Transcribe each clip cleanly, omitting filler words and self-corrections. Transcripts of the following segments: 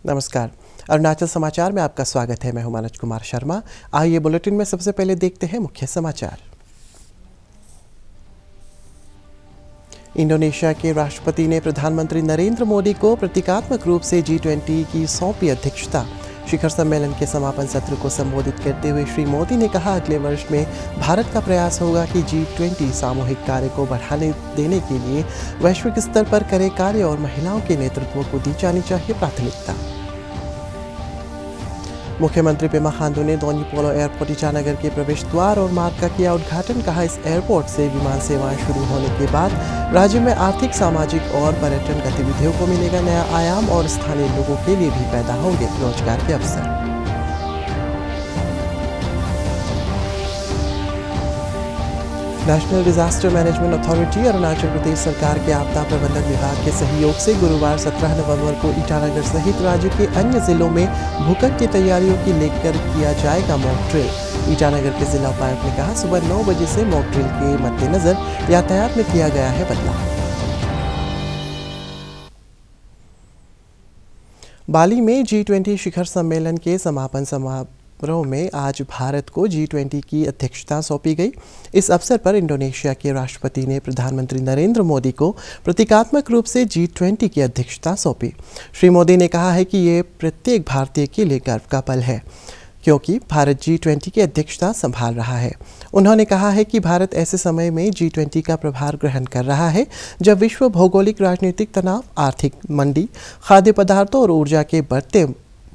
नमस्कार। अरुणाचल समाचार में आपका स्वागत है। मैं हूं मनोज कुमार शर्मा। आइए बुलेटिन में सबसे पहले देखते हैं मुख्य समाचार। इंडोनेशिया के राष्ट्रपति ने प्रधानमंत्री नरेंद्र मोदी को प्रतीकात्मक रूप से G20 की सौंपी अध्यक्षता। शिखर सम्मेलन के समापन सत्र को संबोधित करते हुए श्री मोदी ने कहा, अगले वर्ष में भारत का प्रयास होगा कि G20 सामूहिक कार्य को बढ़ाने देने के लिए वैश्विक स्तर पर करे कार्य और महिलाओं के नेतृत्व को दी जानी चाहिए प्राथमिकता। मुख्यमंत्री पेमा खांडू ने दोन्यी पोलो एयरपोर्ट ईटानगर के प्रवेश द्वार और मार्ग का किया उद्घाटन। कहा, इस एयरपोर्ट से विमान सेवाएं शुरू होने के बाद राज्य में आर्थिक, सामाजिक और पर्यटन गतिविधियों को मिलेगा नया आयाम और स्थानीय लोगों के लिए भी पैदा होंगे रोजगार के अवसर। National disaster management authority Arunachal Pradesh सरकार के आपदा प्रबंधन विभाग के सहयोग से गुरुवार 17 नवंबर को ईटानगर सहित राज्य के अन्य जिलों में भूकंप की तैयारियों की लेकर किया जाएगा मॉक ड्रिल। ईटानगर के जिला उपायुक्त ने कहा, सुबह 9 बजे से मॉक ड्रिल के मद्देनजर यातायात में किया गया है बदलाव। बाली में G20 शिखर सम्मेलन के समापन समारोह में आज भारत को G20 की अध्यक्षता सौंपी गई। इस अवसर पर इंडोनेशिया के राष्ट्रपति ने प्रधानमंत्री नरेंद्र मोदी को प्रतीकात्मक रूप से G20 की अध्यक्षता सौंपी। श्री मोदी ने कहा है कि ये प्रत्येक भारतीय के लिए गर्व का पल है, क्योंकि भारत G20 की अध्यक्षता संभाल रहा है। उन्होंने कहा है कि भारत ऐसे समय में G20 का प्रभार ग्रहण कर रहा है जब विश्व भौगोलिक राजनीतिक तनाव, आर्थिक मंदी, खाद्य पदार्थों और ऊर्जा के बढ़ते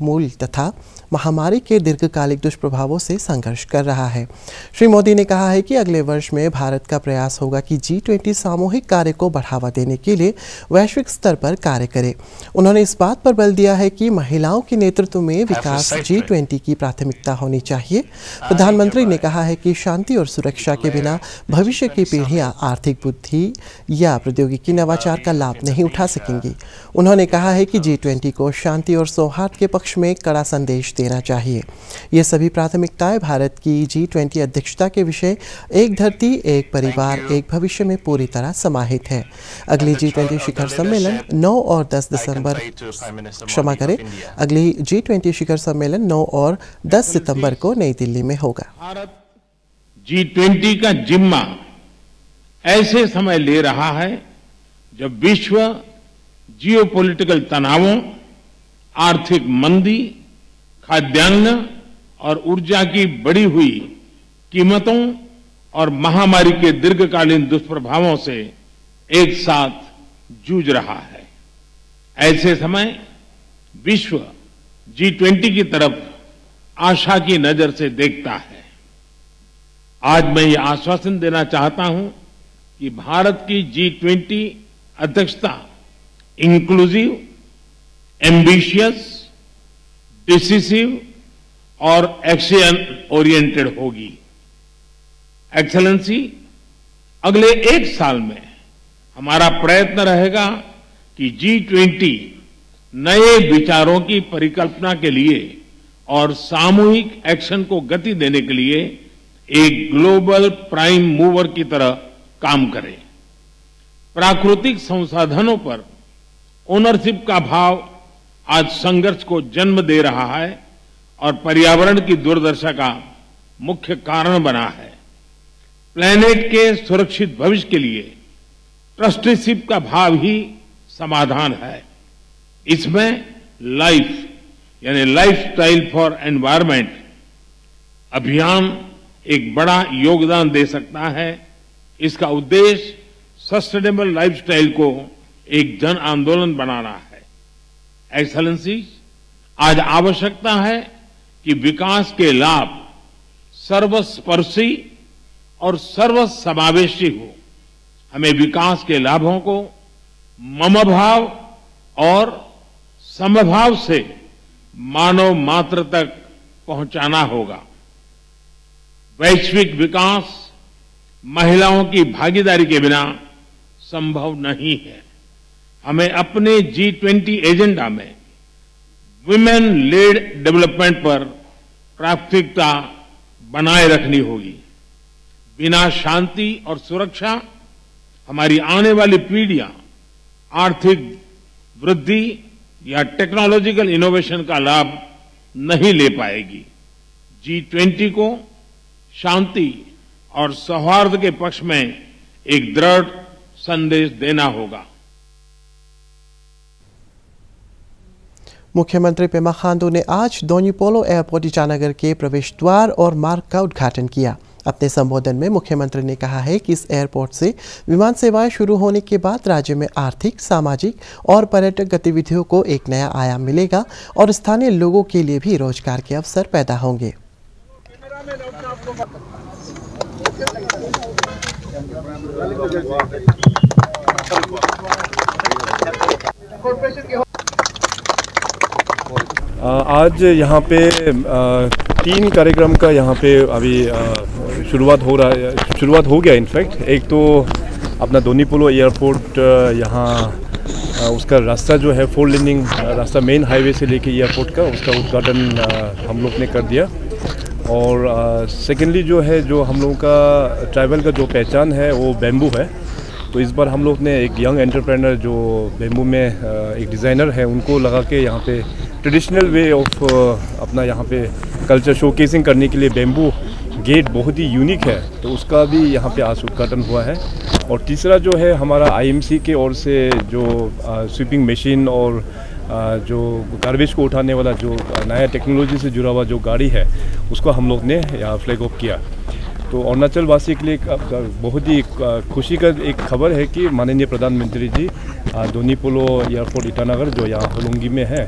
मूल्य तथा महामारी के दीर्घकालिक दुष्प्रभावों से संघर्ष कर रहा है। श्री मोदी ने कहा है कि अगले वर्ष में भारत का प्रयास होगा कि G20 सामूहिक कार्य को बढ़ावा देने के लिए वैश्विक स्तर पर कार्य करे। उन्होंने इस बात पर बल दिया है कि महिलाओं के नेतृत्व में विकास G20 की प्राथमिकता होनी चाहिए। प्रधानमंत्री ने कहा है कि शांति और सुरक्षा के बिना भविष्य की पीढ़ियां आर्थिक बुद्धि या प्रौद्योगिकी नवाचार का लाभ नहीं उठा सकेंगी। उन्होंने कहा है कि G20 को शांति और सौहार्द के पक्ष में कड़ा संदेश देना चाहिए। ये सभी प्राथमिकताएं भारत की G20 अध्यक्षता के विषय एक धरती, एक परिवार, एक भविष्य में पूरी तरह समाहित है। अगली G20 शिखर सम्मेलन 9 और 10 दिसंबर अगली G20 शिखर सम्मेलन 9 और 10 सितंबर को नई दिल्ली में होगा। भारत G20 का जिम्मा ऐसे समय ले रहा है जब विश्व जियोपॉलिटिकल तनावों, आर्थिक मंदी, खाद्यान्न और ऊर्जा की बढ़ी हुई कीमतों और महामारी के दीर्घकालीन दुष्प्रभावों से एक साथ जूझ रहा है। ऐसे समय विश्व G20 की तरफ आशा की नजर से देखता है। आज मैं ये आश्वासन देना चाहता हूं कि भारत की G20 अध्यक्षता इंक्लूसिव, एम्बिशियस, डिसिसिव और एक्शन ओरिएंटेड होगी। एक्सेलेंसी, अगले एक साल में हमारा प्रयत्न रहेगा कि G20 नए विचारों की परिकल्पना के लिए और सामूहिक एक्शन को गति देने के लिए एक ग्लोबल प्राइम मूवर की तरह काम करे। प्राकृतिक संसाधनों पर ओनरशिप का भाव आज संघर्ष को जन्म दे रहा है और पर्यावरण की दुर्दशा का मुख्य कारण बना है। प्लेनेट के सुरक्षित भविष्य के लिए ट्रस्टीशिप का भाव ही समाधान है। इसमें लाइफ यानी लाइफस्टाइल फॉर एनवायरनमेंट अभियान एक बड़ा योगदान दे सकता है। इसका उद्देश्य सस्टेनेबल लाइफस्टाइल को एक जन आंदोलन बनाना है। एक्सेलेंसी, आज आवश्यकता है कि विकास के लाभ सर्वस्पर्शी और सर्वसमावेशी हो। हमें विकास के लाभों को ममभाव और समभाव से मानव मात्र तक पहुंचाना होगा। वैश्विक विकास महिलाओं की भागीदारी के बिना संभव नहीं है। हमें अपने G20 एजेंडा में विमेन लेड डेवलपमेंट पर प्राथमिकता बनाए रखनी होगी। बिना शांति और सुरक्षा हमारी आने वाली पीढ़ियां आर्थिक वृद्धि, या टेक्नोलॉजिकल इनोवेशन का लाभ नहीं ले पाएगी। G20 को शांति और सौहार्द के पक्ष में एक दृढ़ संदेश देना होगा। मुख्यमंत्री पेमा खांडू ने आज दोन्यी पोलो एयरपोर्ट ईटानगर के प्रवेश द्वार और मार्ग का उद्घाटन किया। अपने संबोधन में मुख्यमंत्री ने कहा है कि इस एयरपोर्ट से विमान सेवाएं शुरू होने के बाद राज्य में आर्थिक, सामाजिक और पर्यटक गतिविधियों को एक नया आयाम मिलेगा और स्थानीय लोगों के लिए भी रोजगार के अवसर पैदा होंगे। आज यहाँ पे 3 कार्यक्रम का यहाँ पे अभी शुरुआत हो गया। इनफैक्ट एक तो अपना दोन्यी पोलो एयरपोर्ट यहाँ उसका रास्ता जो है 4 लेनिंग रास्ता मेन हाईवे से लेके एयरपोर्ट का उसका उद्घाटन हम लोग ने कर दिया। और सेकेंडली जो है जो हम लोगों का ट्राइबल का जो पहचान है वो बैम्बू है। तो इस बार हम लोग ने एक यंग एंटरप्रेन्योर जो बैम्बू में एक डिज़ाइनर है उनको लगा के यहाँ पे ट्रेडिशनल वे ऑफ अपना यहाँ पे कल्चर शोकेसिंग करने के लिए बैम्बू गेट बहुत ही यूनिक है, तो उसका भी यहाँ पे आज उद्घाटन हुआ है। और तीसरा जो है हमारा IMC के ओर से जो स्वीपिंग मशीन और जो गार्बेज को उठाने वाला जो नया टेक्नोलॉजी से जुड़ा हुआ जो गाड़ी है उसको हम लोग ने यहाँ फ्लैग ऑफ किया। तो अरुणाचल वासी के लिए बहुत ही खुशी का एक खबर है कि माननीय प्रधानमंत्री जी दोन्यी पोलो एयरपोर्ट ईटानगर जो यहाँ होलोंगी में है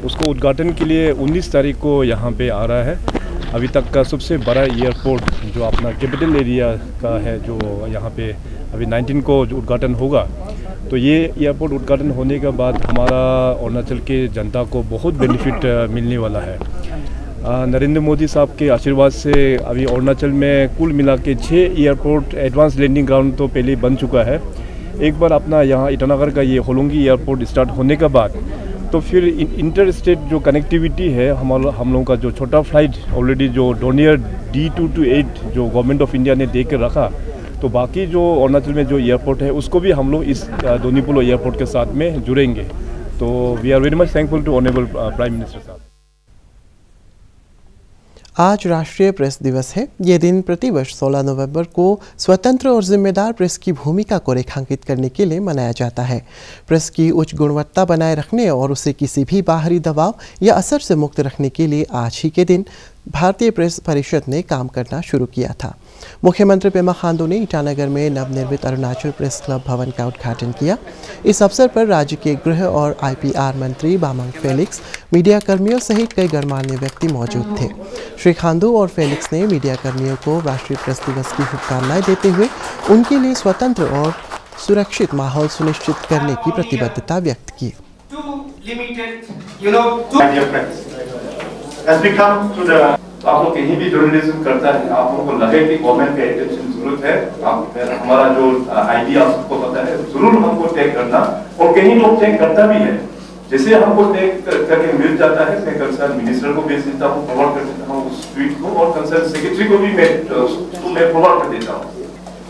उसको उद्घाटन के लिए 19 तारीख को यहाँ पे आ रहा है। अभी तक का सबसे बड़ा एयरपोर्ट जो अपना कैपिटल एरिया का है जो यहाँ पे अभी 19 को जो उद्घाटन होगा। तो ये एयरपोर्ट उद्घाटन होने के बाद हमारा अरुणाचल के जनता को बहुत बेनिफिट मिलने वाला है। नरेंद्र मोदी साहब के आशीर्वाद से अभी अरुणाचल में कुल मिला के 6 एयरपोर्ट एडवांस लैंडिंग ग्राउंड तो पहले बन चुका है। एक बार अपना यहाँ ईटानगर का ये होलोंगी एयरपोर्ट स्टार्ट होने के बाद तो फिर इंटर स्टेट जो कनेक्टिविटी है हम लोगों का जो छोटा फ्लाइट ऑलरेडी जो डोनियर D228 जो गवर्नमेंट ऑफ इंडिया ने दे के रखा, तो बाकी जो अरुणाचल में जो एयरपोर्ट है उसको भी हम लोग इस दोन्यी पोलो एयरपोर्ट के साथ में जुड़ेंगे। तो we are very much thankful to honourable prime minister साहब। आज राष्ट्रीय प्रेस दिवस है। ये दिन प्रतिवर्ष 16 नवंबर को स्वतंत्र और जिम्मेदार प्रेस की भूमिका को रेखांकित करने के लिए मनाया जाता है। प्रेस की उच्च गुणवत्ता बनाए रखने और उसे किसी भी बाहरी दबाव या असर से मुक्त रखने के लिए आज ही के दिन भारतीय प्रेस परिषद ने काम करना शुरू किया था। मुख्यमंत्री पेमा खांडू ने ईटानगर में नवनिर्मित अरुणाचल प्रेस क्लब भवन का उद्घाटन किया। इस अवसर पर राज्य के गृह और IPR मंत्री बामंग फेलिक्स, मीडिया कर्मियों सहित कई गणमान्य व्यक्ति मौजूद थे। श्री खांडू और फेलिक्स ने मीडिया कर्मियों को राष्ट्रीय प्रेस दिवस की शुभकामनाएं देते हुए उनके लिए स्वतंत्र और सुरक्षित माहौल सुनिश्चित करने की प्रतिबद्धता व्यक्त की। आप लोग कहीं भी जर्नलिज्म करता है, आप लोगों को लगे कि गवर्नमेंट का अटेंशन जरूरत है, हमारा जो आइडिया सबको पता है, जरूर हमको टैग करना। और कहीं लोग टैग करता भी है, जैसे हमको टैग करके मिल जाता है, मैं कंसर्न मिनिस्टर को भेज देता हूँ, फॉरवर्ड कर देता हूँ उस ट्वीट को, और कंसर्न सेक्रेटरी को भी मैं फॉरवर्ड कर देता हूँ।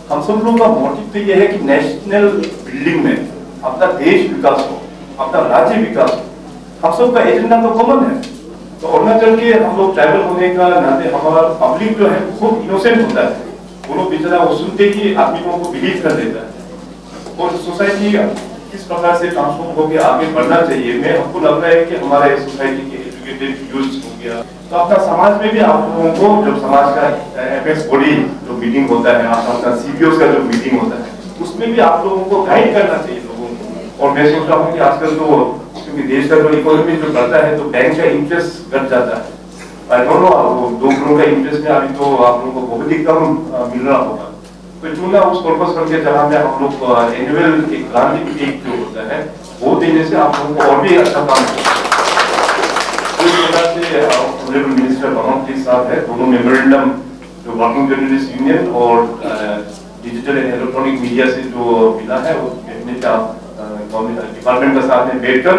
हम सब लोगों का मोटिव तो ये है कि नेशनल बिल्डिंग में अपना देश विकास हो, अपना राज्य विकास हो। हम सबका एजेंडा तो कॉमन है। तो अरुणाचल के हम लोग ट्राइबल होने का नाते हमारा पब्लिक जो है खूब इनोसेंट होता है। वो लोग बेचारा वो सुनते ही आदमियों को बिलीव कर देता है। और सोसाइटी किस प्रकार से ट्रांसफॉर्म होकर आगे बढ़ना चाहिए, मैं हमको लग रहा है कि हमारे सोसाइटी के एजुकेटेड यूथ हो गया, तो अपना समाज में भी आप लोगों को जब समाज का एपेक्स बॉडी जो मीटिंग होता है, आपका CBOs का जो मीटिंग होता है, उसमें भी आप लोगों को गाइड करना चाहिए लोगों को। और मैं सोच रहा हूँ कि आजकल तो क्योंकि देश का जो इकोनॉमी जो बढ़ता है तो बैंक का इंटरेस्ट घट जाता है। आई डोंट नो, वो 2 करोड़ का इंटरेस्ट में अभी तो आप लोगों को बहुत ही कम मिल रहा होगा। तो क्यों ना उस पर्पस करके जहाँ में हम लोग एनुअल एक क्रांति एक जो होता है वो देने से आप लोगों को और भी अच्छा काम होगा। तो इस प्रकार से ऑनरेबल मिनिस्टर बामंग साहब है, दोनों मेमोरेंडम जो वर्किंग जर्नलिस्ट यूनियन और डिजिटल एंड इलेक्ट्रॉनिक मीडिया से जो मिला है वो डिपार्टमेंट का साथ में बैठकर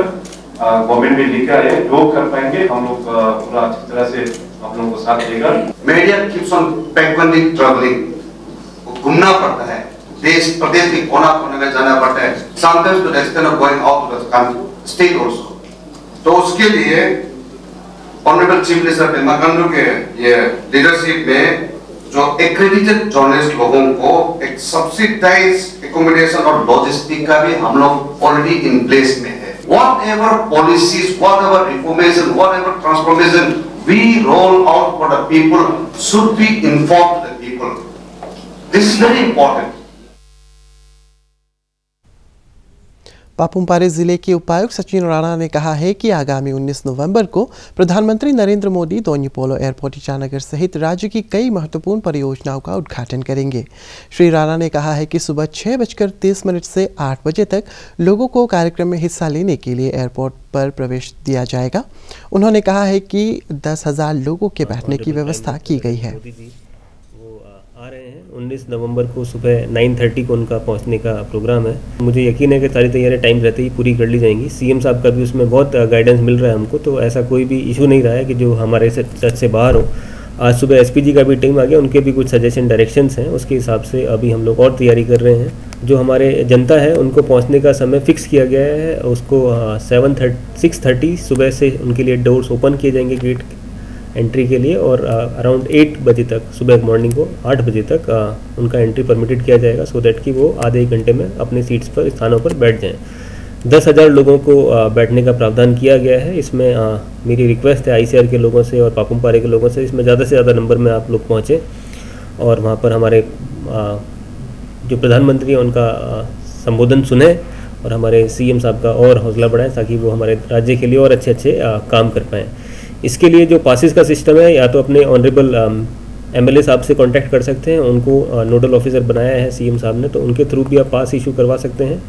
गवर्नमेंट में लेकर आए, जो कर पाएंगे हम लोग पूरा अच्छी तरह से आप लोगों को साथ देगा। Media keeps on frequently travelling, घूमना पड़ता है, देश प्रदेश के कोना कोने में जाना पड़ता है, sometimes to the extent of going out to the state also. तो उसके लिए honourable chief minister Pema Khandu के ये लीडरशिप में जो एक्रेडिटेड जर्नलिस्ट लोगों को एक सब्सिडाइज एकोमोडेशन और लॉजिस्टिक का भी हम लोग ऑलरेडी इन प्लेस में है। Whatever policies, whatever information, whatever transformation we roll out for the people should be informed to the people. This is very important. Papum Pare जिले के उपायुक्त सचिन राणा ने कहा है कि आगामी 19 नवंबर को प्रधानमंत्री नरेंद्र मोदी दोन्यी पोलो एयरपोर्ट ईटानगर सहित राज्य की कई महत्वपूर्ण परियोजनाओं का उद्घाटन करेंगे। श्री राणा ने कहा है कि सुबह 6:30 से 8 बजे तक लोगों को कार्यक्रम में हिस्सा लेने के लिए एयरपोर्ट पर प्रवेश दिया जाएगा। उन्होंने कहा है कि 10,000 लोगों के बैठने की व्यवस्था की गई है। आ रहे हैं 19 नवंबर को सुबह 9:30 को उनका पहुंचने का प्रोग्राम है। मुझे यकीन है कि सारी तैयारियां टाइम रहते ही पूरी कर ली जाएंगी। सीएम साहब का भी उसमें बहुत गाइडेंस मिल रहा है हमको, तो ऐसा कोई भी इशू नहीं रहा है कि जो हमारे टच से बाहर हो। आज सुबह एसपीजी का भी टीम आ गया, उनके भी कुछ सजेशन डायरेक्शंस हैं, उसके हिसाब से अभी हम लोग और तैयारी कर रहे हैं। जो हमारे जनता है उनको पहुँचने का समय फिक्स किया गया है, उसको 6:30 सुबह से उनके लिए डोर्स ओपन किए जाएंगे गेट एंट्री के लिए, और अराउंड 8 बजे तक सुबह मॉर्निंग को 8 बजे तक उनका एंट्री परमिटेड किया जाएगा, सो दैट कि वो आधे एक घंटे में अपने सीट्स पर स्थानों पर बैठ जाएं। 10,000 लोगों को बैठने का प्रावधान किया गया है। इसमें मेरी रिक्वेस्ट है आईसीआर के लोगों से और पापुम-पारे के लोगों से, इसमें ज़्यादा से ज़्यादा नंबर में आप लोग पहुँचें और वहाँ पर हमारे जो प्रधानमंत्री हैं उनका संबोधन सुने और हमारे सीएम साहब का और हौसला बढ़ाएं, ताकि वो हमारे राज्य के लिए और अच्छे अच्छे काम कर पाएँ। इसके लिए जो पासिस का सिस्टम है, या तो अपने ऑनरेबल एमएलए साहब से कांटेक्ट कर सकते हैं, उनको नोडल ऑफिसर बनाया है सीएम साहब ने, तो उनके थ्रू भी आप पास इशू करवा सकते हैं।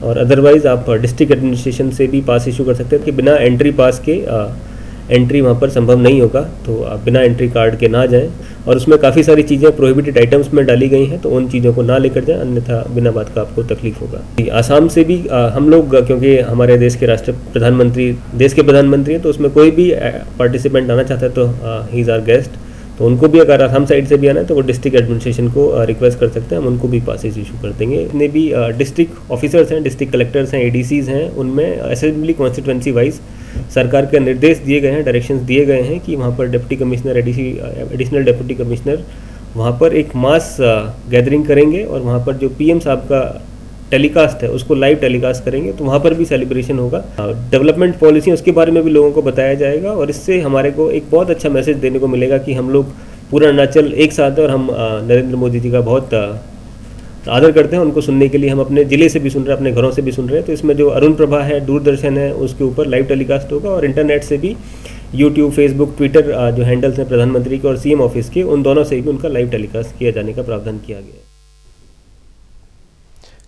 और अदरवाइज़ आप डिस्ट्रिक्ट एडमिनिस्ट्रेशन से भी पास इशू कर सकते हैं कि बिना एंट्री पास के एंट्री वहाँ पर संभव नहीं होगा, तो आप बिना एंट्री कार्ड के ना जाएं। और उसमें काफ़ी सारी चीज़ें प्रोहिबिटेड आइटम्स में डाली गई हैं, तो उन चीज़ों को ना लेकर जाएं, अन्यथा बिना बात का आपको तकलीफ होगा। आसाम से भी हम लोग, क्योंकि हमारे देश के प्रधानमंत्री हैं, तो उसमें कोई भी पार्टिसिपेंट आना चाहता है तो ही इज़ आवर गेस्ट, तो उनको भी अगर आसाम साइड से भी आना है तो वो डिस्ट्रिक्ट एडमिनिस्ट्रेशन को रिक्वेस्ट कर सकते हैं, हम उनको भी पासेज इशू कर देंगे। जितने भी डिस्ट्रिक्ट ऑफिसर्स हैं, डिस्ट्रिक्ट कलेक्टर्स हैं, एडीसीज हैं, उनमें असेंबली कॉन्स्टिट्यूंसी वाइज सरकार के निर्देश दिए गए हैं, डायरेक्शंस दिए गए हैं कि वहाँ पर deputy commissioner, additional deputy commissioner वहाँ पर एक मास गैदरिंग करेंगे और वहाँ पर जो पीएम साहब का टेलीकास्ट है उसको लाइव टेलीकास्ट करेंगे, तो वहाँ पर भी सेलिब्रेशन होगा। डेवलपमेंट पॉलिसी उसके बारे में भी लोगों को बताया जाएगा और इससे हमारे को एक बहुत अच्छा मैसेज देने को मिलेगा कि हम लोग पूरा अरुणाचल एक साथ है और हम नरेंद्र मोदी जी का बहुत आदर करते हैं। उनको सुनने के लिए हम अपने ज़िले से भी सुन रहे हैं, अपने घरों से भी सुन रहे हैं। तो इसमें जो अरुण प्रभा है, दूरदर्शन है, उसके ऊपर लाइव टेलीकास्ट होगा और इंटरनेट से भी यूट्यूब, फेसबुक, ट्विटर जो हैंडल्स हैं प्रधानमंत्री के और सीएम ऑफिस के, उन दोनों से भी उनका लाइव टेलीकास्ट किया जाने का प्रावधान किया गया है।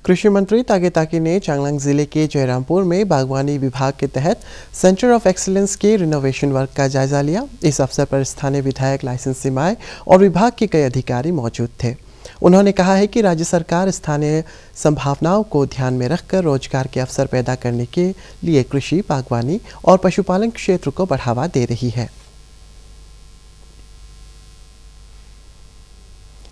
कृषि मंत्री तागे ताकी ने चांगलांग जिले के जयरामपुर में बागवानी विभाग के तहत सेंटर ऑफ एक्सीलेंस के रिनोवेशन वर्क का जायजा लिया। इस अवसर पर स्थानीय विधायक लाइसेंस सिमाए और विभाग के कई अधिकारी मौजूद थे। उन्होंने कहा है कि राज्य सरकार स्थानीय संभावनाओं को ध्यान में रखकर रोजगार के अवसर पैदा करने के लिए कृषि, बागवानी और पशुपालन क्षेत्र को बढ़ावा दे रही है।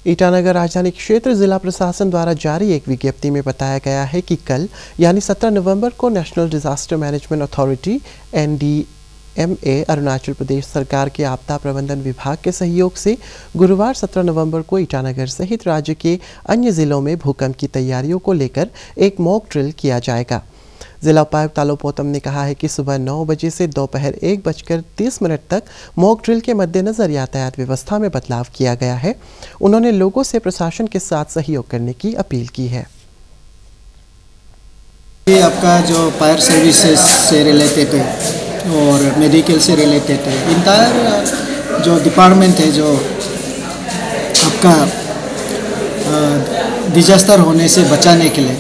ईटानगर राजधानी क्षेत्र जिला प्रशासन द्वारा जारी एक विज्ञप्ति में बताया गया है कि कल यानी 17 नवंबर को national disaster management authority NDMA Arunachal Pradesh सरकार के आपदा प्रबंधन विभाग के सहयोग से गुरुवार 17 नवंबर को ईटानगर सहित राज्य के अन्य जिलों में भूकंप की तैयारियों को लेकर एक मॉक ड्रिल किया जाएगा। जिला उपायुक्त तालो पोतम ने कहा है कि सुबह 9 बजे से दोपहर 1:30 तक मॉक ड्रिल के मद्देनजर यातायात व्यवस्था में बदलाव किया गया है। उन्होंने लोगों से प्रशासन के साथ सहयोग करने की अपील की है। ये आपका जो फायर सर्विसेज से रिलेटेड है और मेडिकल से रिलेटेड है, इंटायर जो डिपार्टमेंट है जो आपका डिजास्टर होने से बचाने के लिए,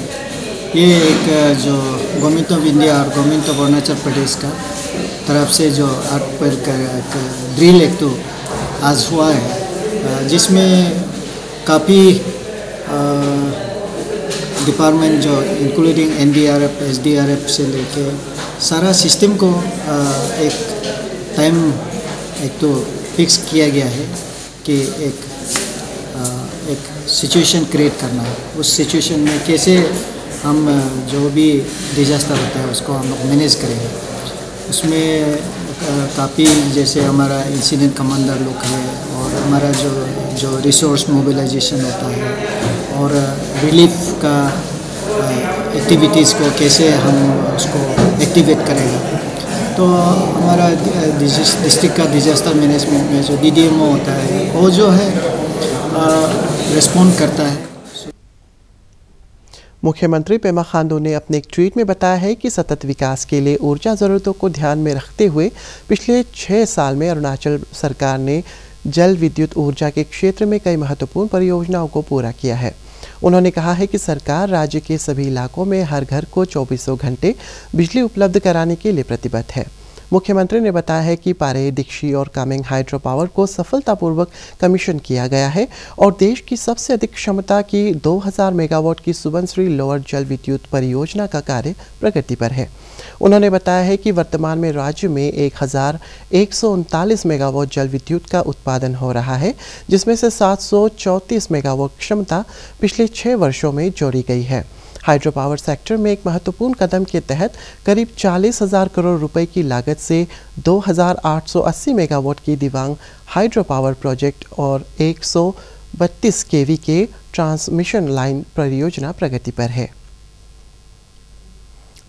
ये एक जो गवर्नमेंट ऑफ इंडिया और गवर्नमेंट ऑफ अरुणाचल प्रदेश का तरफ से जो आर्टवेयर का ड्रिल एक तो आज हुआ है, जिसमें काफ़ी डिपार्टमेंट जो इंक्लूडिंग NDRF, SDRF से लेके सारा सिस्टम को एक टाइम एक तो फिक्स किया गया है कि एक सिचुएशन क्रिएट करना है। उस सिचुएशन में कैसे हम जो भी डिजास्टर होता है उसको हम लोग मैनेज करेंगे। उसमें काफ़ी जैसे हमारा इंसिडेंट कमांडर लोग है और हमारा जो रिसोर्स मोबिलाइजेशन होता है और रिलीफ का एक्टिविटीज़ को कैसे हम उसको एक्टिवेट करेगा। तो हमारा डिस्ट्रिक्ट का डिजास्टर मैनेजमेंट में जो DDMO होता है वो जो है रिस्पॉन्ड करता है। मुख्यमंत्री पेमा खांडू ने अपने एक ट्वीट में बताया है कि सतत विकास के लिए ऊर्जा ज़रूरतों को ध्यान में रखते हुए पिछले 6 साल में अरुणाचल सरकार ने जल विद्युत ऊर्जा के क्षेत्र में कई महत्वपूर्ण परियोजनाओं को पूरा किया है। उन्होंने कहा है कि सरकार राज्य के सभी इलाकों में हर घर को 24 घंटे बिजली उपलब्ध कराने के लिए प्रतिबद्ध है। मुख्यमंत्री ने बताया है कि पारे, दीक्षी और कामेंग हाइड्रो पावर को सफलतापूर्वक कमीशन किया गया है और देश की सबसे अधिक क्षमता की 2000 मेगावाट की सुबनसिरी लोअर जल विद्युत परियोजना का कार्य प्रगति पर है। उन्होंने बताया है कि वर्तमान में राज्य में 1139 मेगावाट जल विद्युत का उत्पादन हो रहा है, जिसमें से 734 मेगावाट क्षमता पिछले 6 वर्षों में जोड़ी गई है। हाइड्रो पावर सेक्टर में एक महत्वपूर्ण कदम के तहत करीब 40,000 करोड़ रुपए की लागत से 2880 मेगावाट की दिबांग हाइड्रो पावर प्रोजेक्ट और 132 केवी के ट्रांसमिशन लाइन परियोजना प्रगति पर है।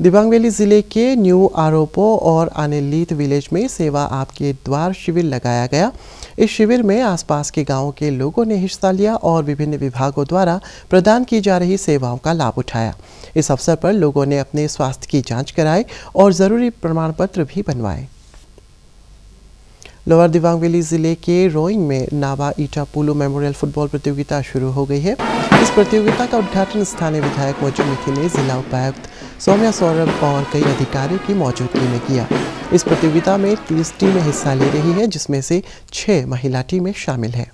दिबांग वैली जिले के न्यू आरोपो और आनेलीत विलेज में सेवा आपके द्वार शिविर लगाया गया। इस शिविर में आसपास के गांवों के लोगों ने हिस्सा लिया और विभिन्न विभागों द्वारा प्रदान की जा रही सेवाओं का लाभ उठाया। इस अवसर पर लोगों ने अपने स्वास्थ्य की जांच कराई और जरूरी प्रमाण पत्र भी बनवाए। लोअर दिबांग वैली जिले के रोइंग में नाबा ईटा पुलू मेमोरियल फुटबॉल प्रतियोगिता शुरू हो गई है। इस प्रतियोगिता का उद्घाटन स्थानीय विधायक मोजू मिथी ने जिला उपायुक्त सौम्या सौरभ और कई अधिकारियों की मौजूदगी में किया। इस प्रतियोगिता में 30 टीमें हिस्सा ले रही हैं, जिसमें से 6 महिला टीमें शामिल हैं।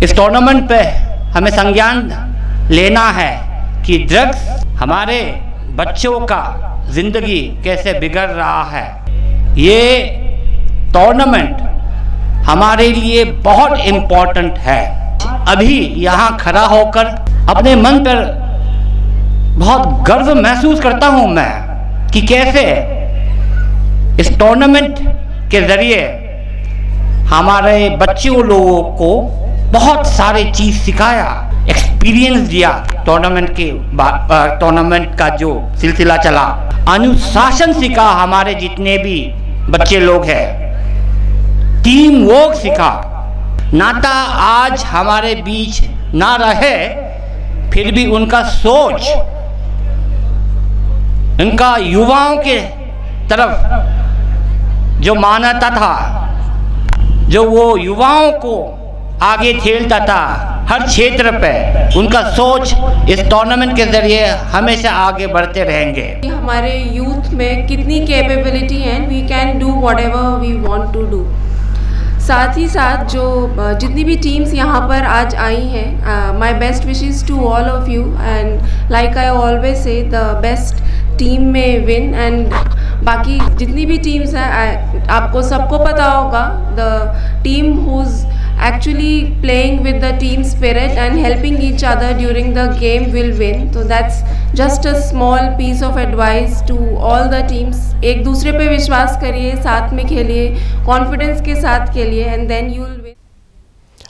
इस टूर्नामेंट पे हमें संज्ञान लेना है कि ड्रग्स हमारे बच्चों का जिंदगी कैसे बिगड़ रहा है। ये टूर्नामेंट हमारे लिए बहुत इम्पोर्टेंट है। अभी यहाँ खड़ा होकर अपने मन पर बहुत गर्व महसूस करता हूँ मैं कि कैसे इस टूर्नामेंट के जरिए हमारे बच्चों लोगों को बहुत सारी चीज़ सिखाया, एक्सपीरियंस दिया। टूर्नामेंट का जो सिलसिला चला, अनुशासन सीखा हमारे जितने भी बच्चे लोग हैं, टीम वर्क सीखा। नाता आज हमारे बीच ना रहे, फिर भी उनका सोच, उनका युवाओं के तरफ जो मानता था, जो वो युवाओं को आगे ठेलता था हर क्षेत्र पे, उनका सोच इस टूर्नामेंट के जरिए हमेशा आगे बढ़ते रहेंगे। हमारे यूथ में कितनी कैपेबिलिटी है, we can do whatever we want to do. साथ ही साथ जो जितनी भी टीम्स यहाँ पर आज आई हैं, my best wishes to all of you and like I always say the best team may win. And बाकी जितनी भी टीम्स हैं, आपको सबको पता होगा, the team whose actually playing with the team spirit and helping each other during the game will win. So that's just a small piece of advice to all the teams. एक दूसरे पे विश्वास करिए, साथ में खेलिए, कॉन्फिडेंस के साथ खेलिए and then you will win.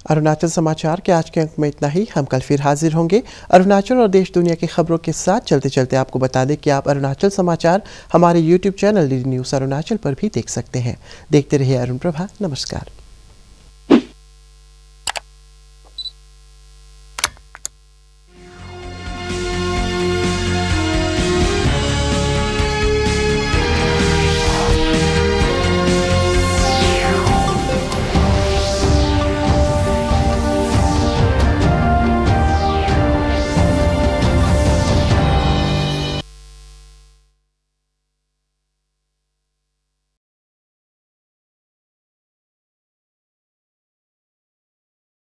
Arunachal समाचार के आज के अंक में इतना ही। हम कल फिर हाजिर होंगे अरुणाचल और देश दुनिया की खबरों के साथ। चलते चलते आपको बता दें कि आप अरुणाचल समाचार हमारे YouTube channel DD news Arunachal पर भी देख सकते हैं। देखते रहिए अरुण प्रभा। नमस्कार।